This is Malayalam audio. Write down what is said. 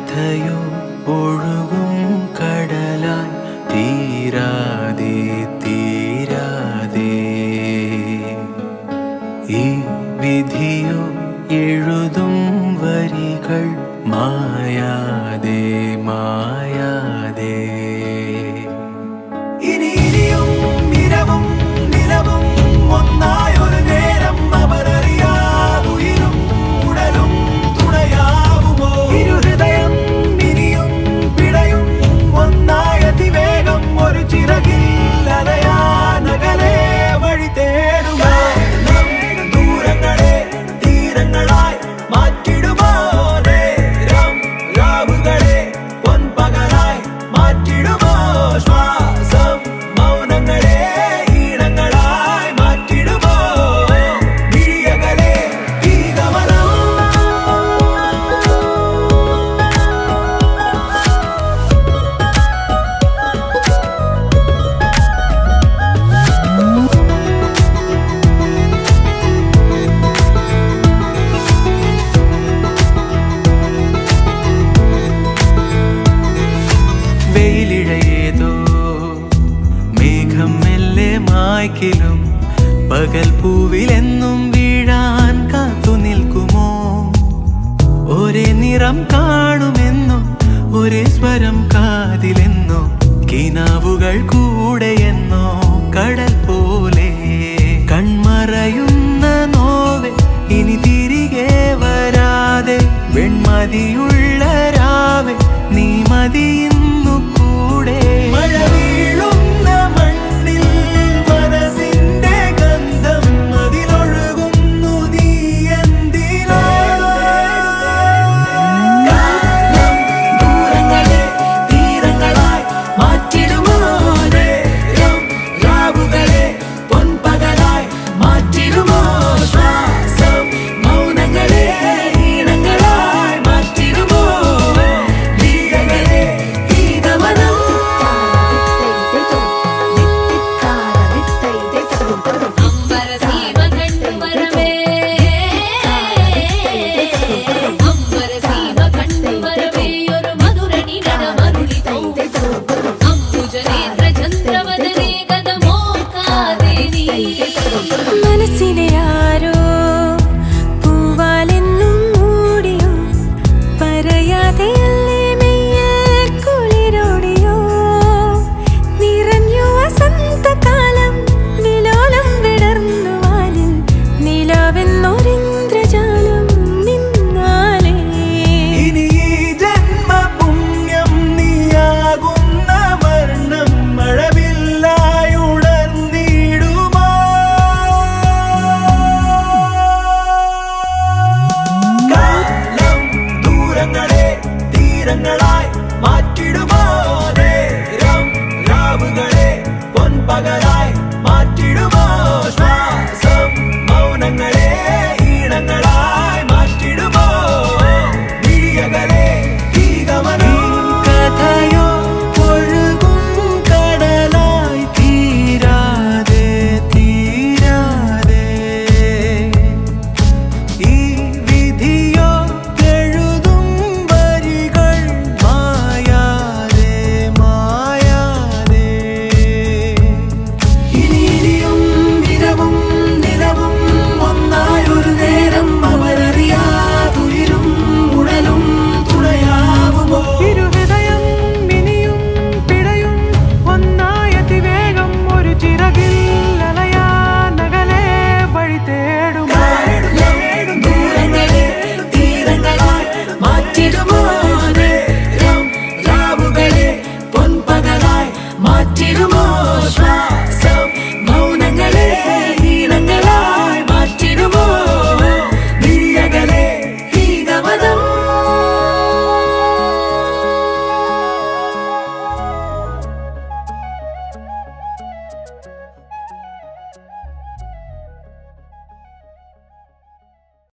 കഥയോ ഒഴുകും കടലായി തീരാതെ തീരാതെ ഈ വിധിയോ എഴുതും വരികൾ മായാതെ മായാതെ ഇനിയും ഇരവും നിലവും ഒന്നായൊരു നേരം അവരറിയാതുയിരും ഉടലും തുണയാവുമോ ഇരുഹൃദയം ഇനിയും പിടയും ഒന്നായ അതിവേഗം ഒരു ചിറകിൽ അലയാനകലെ വഴി തേടുക ദൂരങ്ങളെ തീരങ്ങളായി മാറ്റിടുമോ നേരം രാവുകളെ പൊൻപകലായി മാറ്റിടുമോ ശ്വാസം മൗനങ്ങളെ ഈണങ്ങളായി മാറ്റിടുമോ വിഴിയകലെ ഈ ഗമനം വെയിലിഴയേതോ മേഘം മെല്ലെ മായ്ക്കിലും പകൽ പൂവിലെന്നും വീഴാൻ കാത്തു നിൽക്കുമോ ഒരേ നിറം കാണുമെന്നോ ഒരേ സ്വരം കാതിലെന്നോ കിനാവുകൾ